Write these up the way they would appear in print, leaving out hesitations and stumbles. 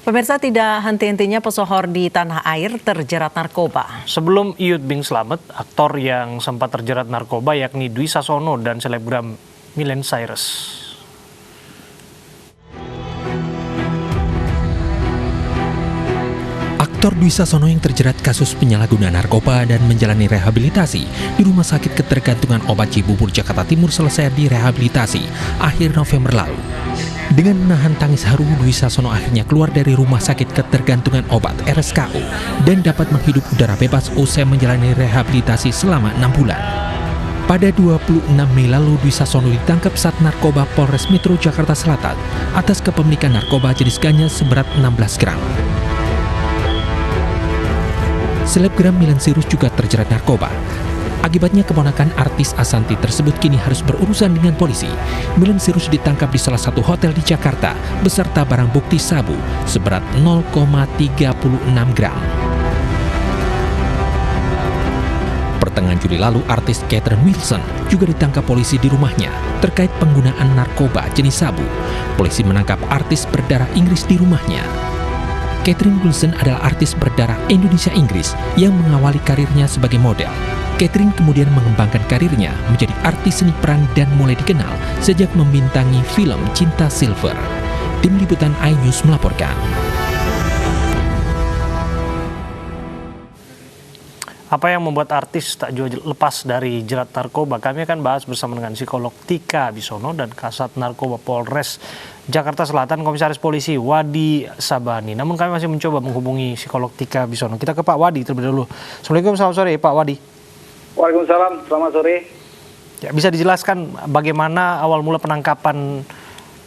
Pemirsa, tidak henti-hentinya pesohor di tanah air terjerat narkoba. Sebelum Iyut Bing Slamet, aktor yang sempat terjerat narkoba yakni Dwi Sasono dan selebgram Miley Cyrus. Aktor Dwi Sasono yang terjerat kasus penyalahgunaan narkoba dan menjalani rehabilitasi di Rumah Sakit Ketergantungan Obat Cibubur, Jakarta Timur selesai direhabilitasi akhir November lalu. Dengan menahan tangis haru, Dwi Sasono akhirnya keluar dari Rumah Sakit Ketergantungan Obat RSKO dan dapat menghirup udara bebas usai menjalani rehabilitasi selama 6 bulan. Pada 26 Mei lalu, Dwi Sasono ditangkap saat narkoba Polres Metro Jakarta Selatan atas kepemilikan narkoba jenis ganja seberat 16 gram. Selebgram Miley Cyrus juga terjerat narkoba. Akibatnya keponakan artis Ashanty tersebut kini harus berurusan dengan polisi. Miley Cyrus ditangkap di salah satu hotel di Jakarta beserta barang bukti sabu seberat 0,36 gram. Pertengahan Juli lalu, artis Catherine Wilson juga ditangkap polisi di rumahnya terkait penggunaan narkoba jenis sabu. Polisi menangkap artis berdarah Inggris di rumahnya. Catherine Wilson adalah artis berdarah Indonesia-Inggris yang mengawali karirnya sebagai model. Catherine kemudian mengembangkan karirnya menjadi artis seni peran dan mulai dikenal sejak membintangi film Cinta Silver. Tim Liputan iNews melaporkan. Apa yang membuat artis tak jauh lepas dari jerat narkoba? Kami akan bahas bersama dengan psikolog Tika Bisono dan Kasat Narkoba Polres Jakarta Selatan, Komisaris Polisi Wadi Sabani. Namun kami masih mencoba menghubungi psikolog Tika Bisono. Kita ke Pak Wadi terlebih dahulu. Assalamualaikum, selamat sore Pak Wadi. Waalaikumsalam, selamat sore. Ya, bisa dijelaskan bagaimana awal mula penangkapan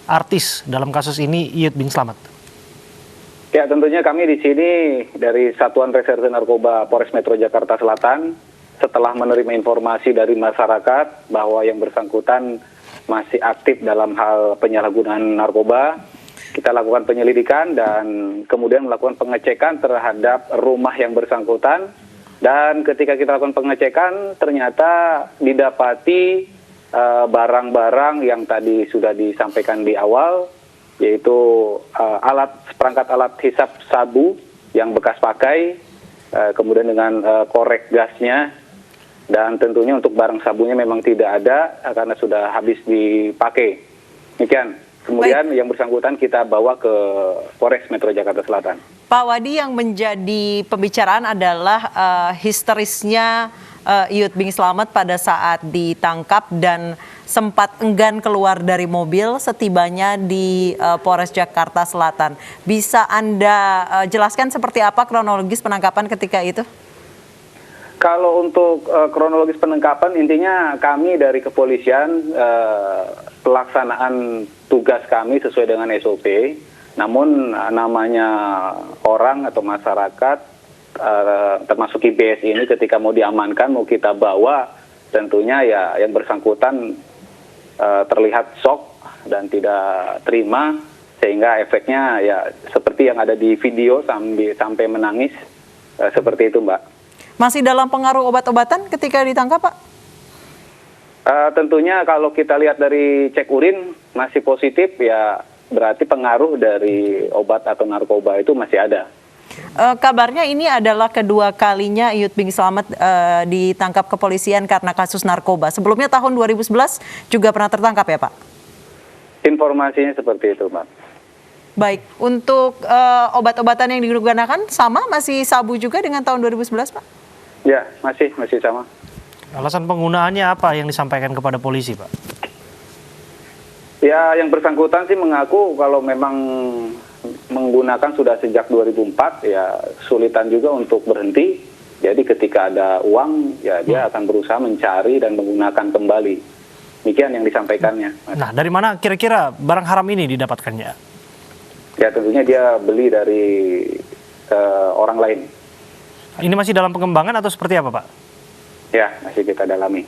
artis dalam kasus ini Iyut Bing Slamet? Ya, tentunya kami di sini dari Satuan Reserse Narkoba Polres Metro Jakarta Selatan setelah menerima informasi dari masyarakat bahwa yang bersangkutan masih aktif dalam hal penyalahgunaan narkoba, kita lakukan penyelidikan dan kemudian melakukan pengecekan terhadap rumah yang bersangkutan. Dan ketika kita lakukan pengecekan, ternyata didapati barang-barang yang tadi sudah disampaikan di awal, yaitu perangkat alat hisap sabu yang bekas pakai, kemudian dengan korek gasnya, dan tentunya untuk barang sabunya memang tidak ada karena sudah habis dipakai. Demikian. Kemudian yang bersangkutan kita bawa ke Polres Metro Jakarta Selatan. Pak Wadi, yang menjadi pembicaraan adalah histerisnya Iyut Bing Slamet pada saat ditangkap dan sempat enggan keluar dari mobil setibanya di Polres Jakarta Selatan. Bisa Anda jelaskan seperti apa kronologis penangkapan ketika itu? Kalau untuk kronologis penangkapan, intinya kami dari kepolisian pelaksanaan tugas kami sesuai dengan SOP. Namun namanya orang atau masyarakat, termasuk IBS ini ketika mau diamankan, mau kita bawa, tentunya ya yang bersangkutan terlihat shock dan tidak terima, sehingga efeknya ya seperti yang ada di video sampai menangis, seperti itu, Mbak. Masih dalam pengaruh obat-obatan ketika ditangkap, Pak? Tentunya kalau kita lihat dari cek urin masih positif, ya berarti pengaruh dari obat atau narkoba itu masih ada. Kabarnya ini adalah kedua kalinya Iyut Bing Slamet ditangkap kepolisian karena kasus narkoba. Sebelumnya tahun 2011 juga pernah tertangkap ya, Pak? Informasinya seperti itu, Pak. Baik, untuk obat-obatan yang digunakan sama, masih sabu juga dengan tahun 2011, Pak? Ya, masih sama. Alasan penggunaannya apa yang disampaikan kepada polisi, Pak? Ya, yang bersangkutan sih mengaku kalau memang menggunakan sudah sejak 2004, ya sulitan juga untuk berhenti. Jadi ketika ada uang, ya dia akan berusaha mencari dan menggunakan kembali. Demikian yang disampaikannya. Nah, dari mana kira-kira barang haram ini didapatkannya? Ya, tentunya dia beli dari orang lain. Ini masih dalam pengembangan atau seperti apa, Pak? Ya, masih kita dalami.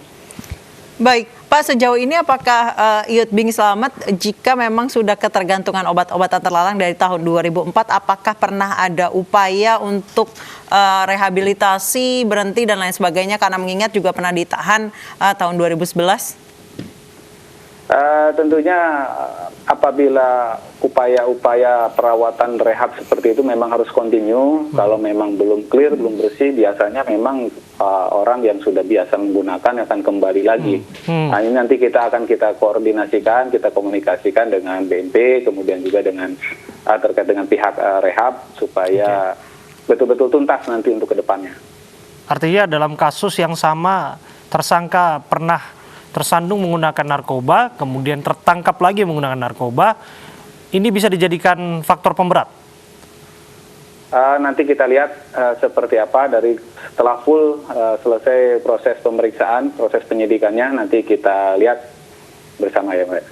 Baik, Pak, sejauh ini apakah Iyut Bing Slamet, jika memang sudah ketergantungan obat-obatan terlarang dari tahun 2004, apakah pernah ada upaya untuk rehabilitasi, berhenti, dan lain sebagainya, karena mengingat juga pernah ditahan tahun 2011? Tentunya apabila upaya-upaya perawatan rehab seperti itu memang harus continue. Kalau memang belum clear, belum bersih, biasanya memang orang yang sudah biasa menggunakan akan kembali lagi. Nah, ini nanti kita koordinasikan, kita komunikasikan dengan BNP, kemudian juga dengan terkait dengan pihak rehab supaya betul-betul tuntas nanti untuk kedepannya. Artinya dalam kasus yang sama, tersangka pernah tersandung menggunakan narkoba, kemudian tertangkap lagi menggunakan narkoba, ini bisa dijadikan faktor pemberat? Nanti kita lihat seperti apa setelah full selesai proses pemeriksaan, proses penyidikannya, nanti kita lihat bersama ya Mbak.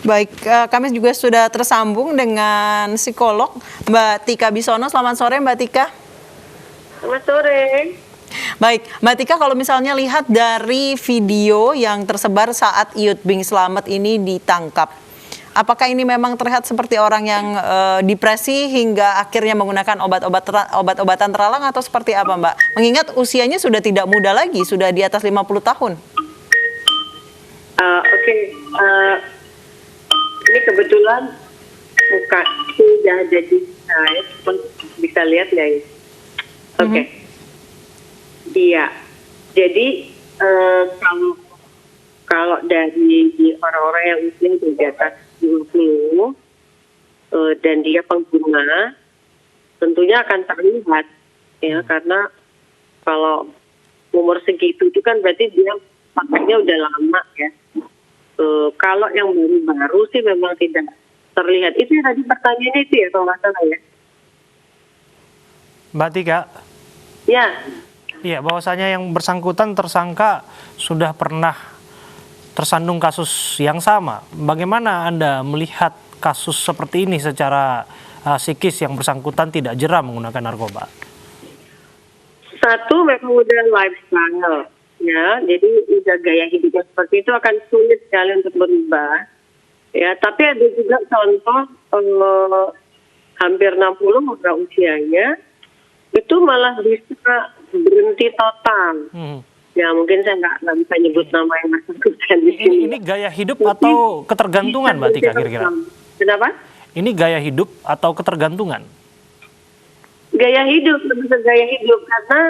Baik, kami juga sudah tersambung dengan psikolog Mbak Tika Bisono. Selamat sore Mbak Tika. Selamat sore. Baik, Mbak Tika, kalau misalnya lihat dari video yang tersebar saat Iyut Bing Slamet ini ditangkap, apakah ini memang terlihat seperti orang yang depresi hingga akhirnya menggunakan obat-obatan teralang atau seperti apa, Mbak? Mengingat usianya sudah tidak muda lagi, sudah di atas 50 tahun. Oke. Ini kebetulan muka sudah ada di saya, bisa lihat nggak ya? Oke. Iya, jadi kalau dari orang-orang yang usia di atas 20 dan dia pengguna, tentunya akan terlihat ya, karena kalau umur segitu itu kan berarti dia pakainya udah lama ya. Kalau yang baru-baru sih memang tidak terlihat. Itu yang tadi pertanyaannya itu ya, kalau nggak salah ya. Mbak Tika? Ya. Iya, bahwasanya yang bersangkutan tersangka sudah pernah tersandung kasus yang sama. Bagaimana Anda melihat kasus seperti ini secara psikis, yang bersangkutan tidak jera menggunakan narkoba? Satu, memang udah lifestyle, ya. Jadi udah gaya hidupnya seperti itu akan sulit sekali untuk berubah. Ya, tapi ada juga contoh hampir 60 udah usianya, itu malah bisa berhenti total. Ya mungkin saya nggak bisa nyebut nama yang bersangkutan di sini. Ini gaya hidup atau ketergantungan, Mbak Tika, kira-kira? Kenapa? Ini gaya hidup atau ketergantungan? Gaya hidup, lebih ke gaya hidup, karena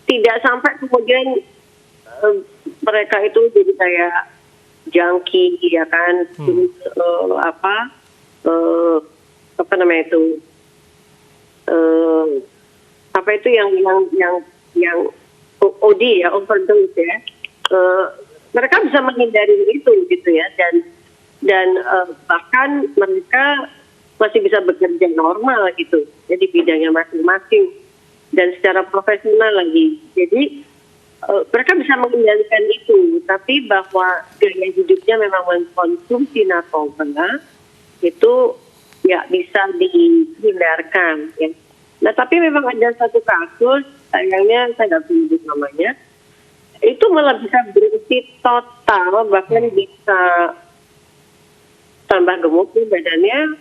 tidak sampai kemudian mereka itu jadi kayak junkie, ya kan? Terus apa namanya itu? Apa itu yang OD ya, overdose ya, mereka bisa menghindari itu gitu ya, dan bahkan mereka masih bisa bekerja normal gitu, jadi bidangnya masing-masing dan secara profesional lagi. Jadi mereka bisa mengendalikan itu, tapi bahwa gaya hidupnya memang mengkonsumsi narkoba itu ya bisa dihindarkan ya. Nah, tapi memang ada satu kasus, sayangnya saya nggak bisa menyebut namanya, itu malah bisa berhenti total, bahkan bisa tambah gemuk badannya,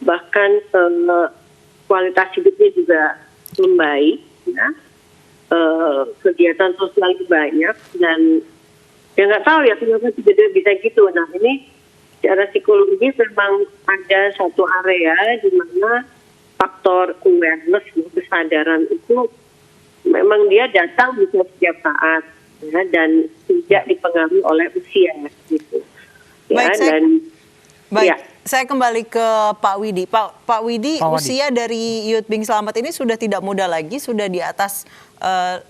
bahkan kualitas hidupnya juga membaik, ya. Kegiatan sosial banyak, dan ya nggak tahu ya kenapa tiba-tiba bisa gitu. Nah, ini secara psikologis memang ada satu area di mana faktor awareness, kesadaran itu memang dia datang bisa setiap saat ya, dan tidak dipengaruhi oleh usia gitu. Ya, Baik, saya kembali ke Pak Widi. Pak Widi, usia dari Iyut Bing Slamet ini sudah tidak muda lagi, sudah di atas 50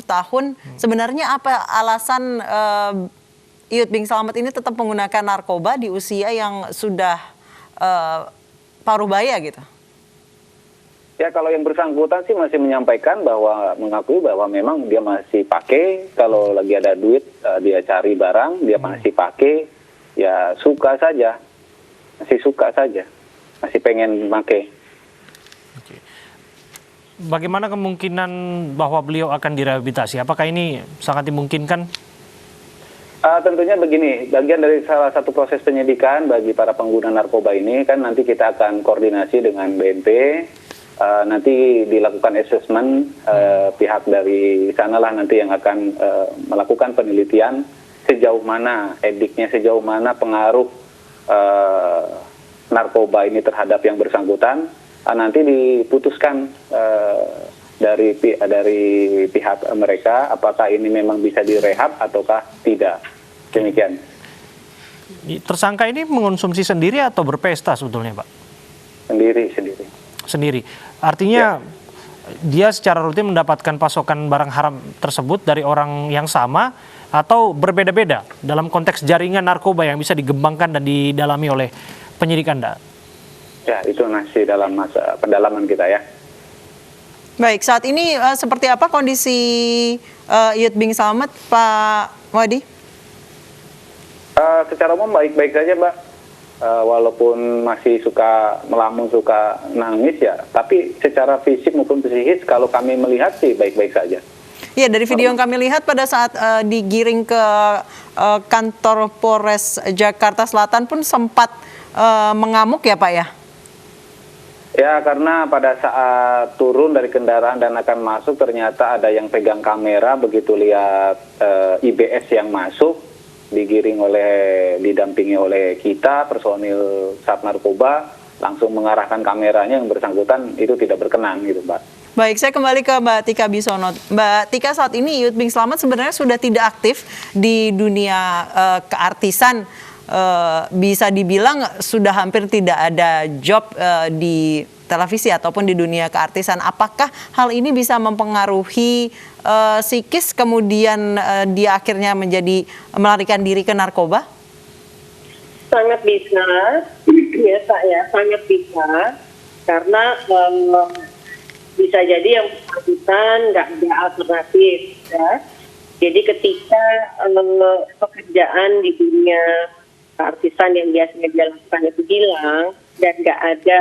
tahun. Sebenarnya apa alasan Iyut Bing Slamet ini tetap menggunakan narkoba di usia yang sudah paruh baya gitu? Ya, kalau yang bersangkutan sih masih menyampaikan mengakui bahwa memang dia masih pakai, kalau lagi ada duit dia cari barang, dia masih pakai, ya suka saja, masih pengen pakai. Bagaimana kemungkinan bahwa beliau akan direhabilitasi? Apakah ini sangat dimungkinkan? Tentunya begini, bagian dari salah satu proses penyidikan bagi para pengguna narkoba ini kan nanti kita akan koordinasi dengan BNP. Nanti dilakukan assessment, pihak dari sanalah nanti yang akan melakukan penelitian sejauh mana ediknya, sejauh mana pengaruh narkoba ini terhadap yang bersangkutan, nanti diputuskan dari pihak mereka apakah ini memang bisa direhab ataukah tidak. Demikian. Tersangka ini mengonsumsi sendiri atau berpesta sebetulnya, Pak? Sendiri. Artinya dia secara rutin mendapatkan pasokan barang haram tersebut dari orang yang sama atau berbeda-beda dalam konteks jaringan narkoba yang bisa dikembangkan dan didalami oleh penyidik Anda? Ya, itu masih dalam masa pendalaman kita ya. Baik, saat ini seperti apa kondisi Yud Bing Slamet, Pak Wadi? Secara umum baik-baik saja, Mbak. Walaupun masih suka melamun, suka nangis ya, tapi secara fisik maupun psikis kalau kami melihat sih baik-baik saja. Iya, dari video yang kami lihat pada saat digiring ke kantor Polres Jakarta Selatan pun sempat mengamuk ya, Pak ya? Ya, karena pada saat turun dari kendaraan dan akan masuk ternyata ada yang pegang kamera, begitu lihat IBS yang masuk, didampingi oleh kita, personil Sat Narkoba, langsung mengarahkan kameranya yang bersangkutan itu tidak berkenan gitu, Mbak. Baik, saya kembali ke Mbak Tika Bisono. Mbak Tika, saat ini Yud Bing Slamet sebenarnya sudah tidak aktif di dunia keartisan. Bisa dibilang sudah hampir tidak ada job di televisi ataupun di dunia keartisan. Apakah hal ini bisa mempengaruhi psikis kemudian dia akhirnya melarikan diri ke narkoba? Sangat bisa, ya Pak ya, sangat bisa. Karena bisa jadi yang bersangkutan nggak ada alternatif. Ya. Jadi ketika pekerjaan di dunia keartisan yang biasanya dia lakukan itu hilang dan nggak ada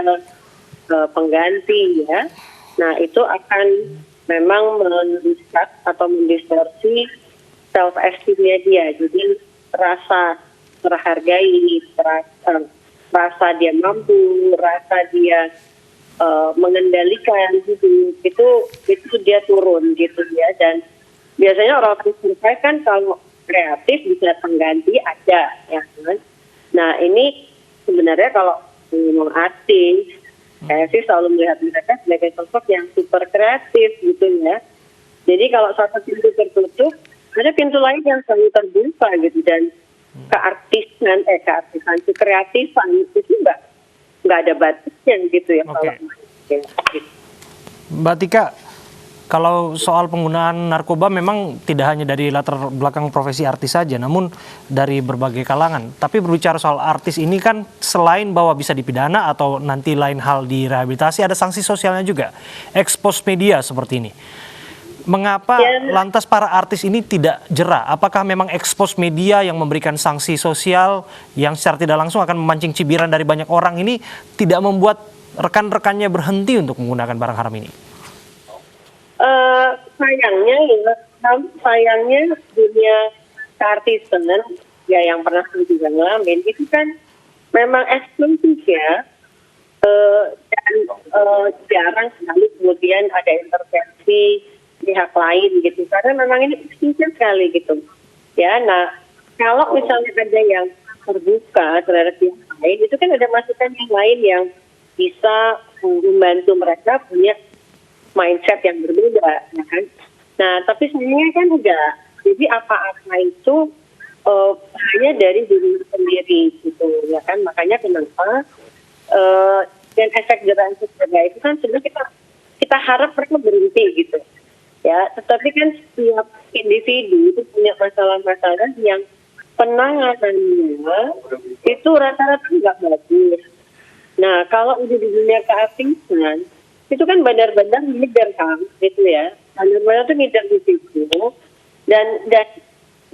pengganti ya, nah itu akan memang merusak atau mendistorsi self esteemnya dia. Jadi rasa terhargai, rasa dia mampu, rasa dia mengendalikan itu dia turun gitu ya. Dan biasanya orang survei kan kalau kreatif bisa pengganti ada ya kan. Nah ini sebenarnya kalau ngomong artis, saya sih selalu melihat mereka sebagai sosok yang super kreatif gitu ya. Jadi kalau satu pintu tertutup, ada pintu lain yang selalu terbuka gitu. Dan keartisan, kreatifan itu nggak ada batasnya gitu ya. Okay. Kalau Mbak Tika, kalau soal penggunaan narkoba memang tidak hanya dari latar belakang profesi artis saja, namun dari berbagai kalangan. Tapi berbicara soal artis ini kan selain bahwa bisa dipidana atau nanti lain hal direhabilitasi, ada sanksi sosialnya juga. Expose media seperti ini. Mengapa lantas para artis ini tidak jera? Apakah memang expose media yang memberikan sanksi sosial yang secara tidak langsung akan memancing cibiran dari banyak orang ini tidak membuat rekan-rekannya berhenti untuk menggunakan barang haram ini? Sayangnya dunia keartisan ya yang pernah saya juga ngalamin itu kan memang eksklusif ya, dan jarang sekali kemudian ada intervensi pihak lain gitu, karena memang ini eksklusif sekali gitu ya. Nah kalau misalnya ada yang terbuka terhadap pihak lain, itu kan ada masukan yang lain yang bisa membantu mereka punya mindset yang berbeda, ya kan? Nah, tapi sebenarnya kan enggak. Jadi apa-apa itu hanya dari diri sendiri, gitu, ya kan? Makanya kenapa dan efek jerah itu kan sebenarnya kita harap mereka berhenti, gitu, ya. Tetapi kan setiap individu itu punya masalah-masalah yang penanganannya itu rata-rata nggak bagus. Nah, kalau udah di dunia keartisan itu kan benar-benar ngider kan, gitu ya. Benar-benar tuh ngider di situ. Dan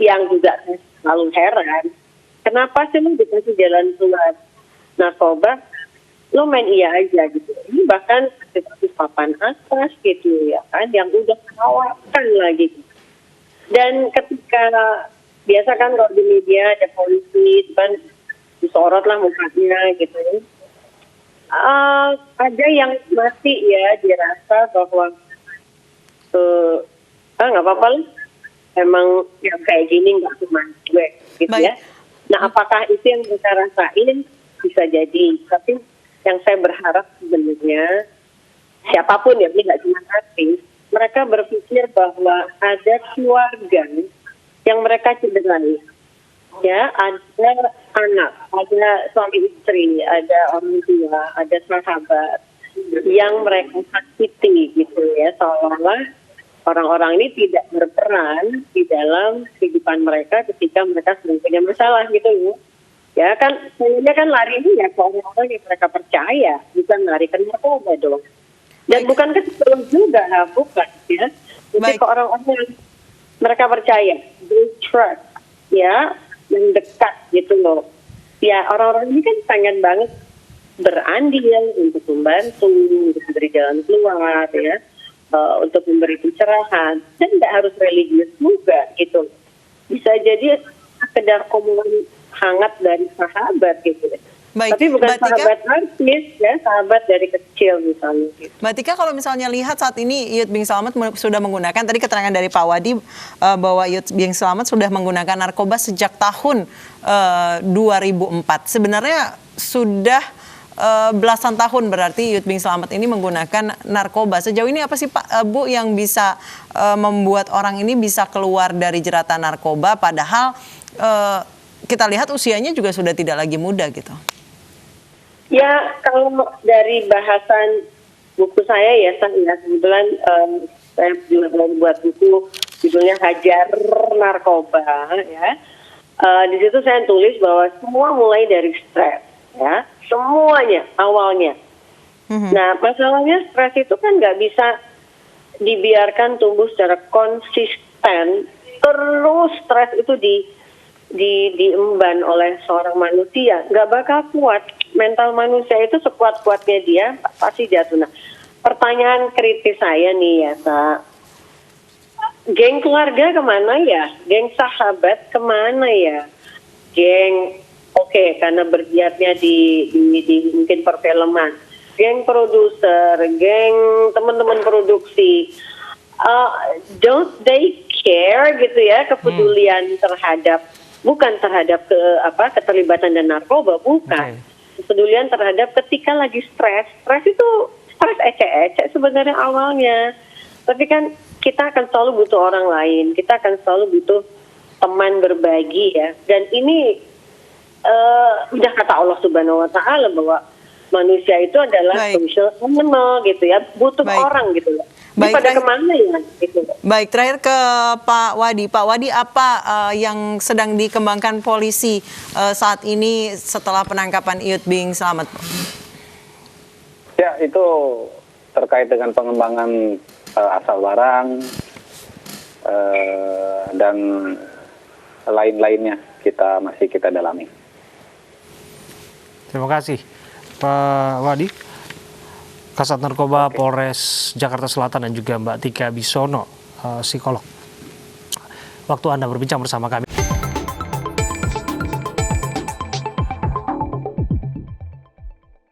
yang juga selalu heran, kenapa sih lo dikasih jalan keluar narkoba, lo main iya aja gitu. Ini bahkan aktif papan atas gitu ya kan, yang udah menawarkan lagi. Dan ketika biasa kan kalau di media ada polisi, kan disorot lah mukanya gitu. Ada yang masih ya dirasa bahwa nggak apa-apa lah, emang yang kayak gini nggak cuma gue gitu Baik. ya. Nah, apakah itu yang mereka rasain? Bisa jadi. Tapi yang saya berharap sebenarnya siapapun ya, ini nggak cuma artis, mereka berpikir bahwa ada keluarga yang mereka cederai. Ya, ada anak, ada suami istri, ada orang tua, ada sahabat yang mereka sakiti gitu ya, seolah-olah orang-orang ini tidak berperan di dalam kehidupan mereka ketika mereka sedang punya masalah gitu ya. Ya kan, sebenarnya kan lari ini ya ke orang-orang yang mereka percaya, bukan lari ke narkoba dong. Dan bukan ke psikolog juga, bukan ya. Jadi Baik. ke orang-orang yang mereka percaya, they trust, ya, yang dekat gitu loh. Ya orang-orang ini kan pengen banget berandil untuk membantu, untuk memberi jalan keluar ya, untuk memberi pencerahan, dan tidak harus religius juga gitu. Bisa jadi sekedar omongan hangat dari sahabat gitu. Baik, Tapi bukan Mbak Tika? sahabat artis ya, sahabat dari kecil misalnya gitu. Mbak Tika, kalau misalnya lihat saat ini Iyut Bing Slamet sudah menggunakan, tadi keterangan dari Pak Wadi bahwa Iyut Bing Slamet sudah menggunakan narkoba sejak tahun 2004. Sebenarnya sudah belasan tahun berarti Iyut Bing Slamet ini menggunakan narkoba. Sejauh ini apa sih Pak, Bu, yang bisa membuat orang ini bisa keluar dari jeratan narkoba, padahal kita lihat usianya juga sudah tidak lagi muda gitu. Ya, kalau dari bahasan buku saya ya, kebetulan saya juga membuat buku judulnya Hajar Narkoba ya. Di situ saya tulis bahwa semua mulai dari stres ya, semuanya awalnya. Nah, masalahnya stres itu kan nggak bisa dibiarkan tumbuh secara konsisten. Terus stres itu diemban oleh seorang manusia, nggak bakal kuat. Mental manusia itu sekuat-kuatnya dia pasti jatuh. Nah, pertanyaan kritis saya nih ya, Kak. Geng keluarga kemana ya? Geng sahabat kemana ya? Geng, oke, karena bergiatnya di mungkin perfilman. Geng produser, geng teman-teman produksi. Don't they care gitu ya, kepedulian terhadap, bukan terhadap keterlibatan dan narkoba, bukan. Kepedulian terhadap ketika lagi stres itu stres ecek-ecek sebenarnya awalnya. Tapi kan kita akan selalu butuh orang lain, kita akan selalu butuh teman berbagi ya. Dan ini udah kata Allah Subhanahu Wa Taala bahwa manusia itu adalah social animal gitu ya, butuh orang gitu loh. Baik, pada kemana ya? Gitu. Baik, terakhir ke Pak Wadi. Pak Wadi, apa yang sedang dikembangkan polisi saat ini setelah penangkapan Iyut Bing Slamet? Ya, itu terkait dengan pengembangan asal barang dan lain-lainnya masih kita dalami. Terima kasih Pak Wadi, Kasat Narkoba Polres Jakarta Selatan, dan juga Mbak Tika Bisono, psikolog. Waktu Anda berbincang bersama kami.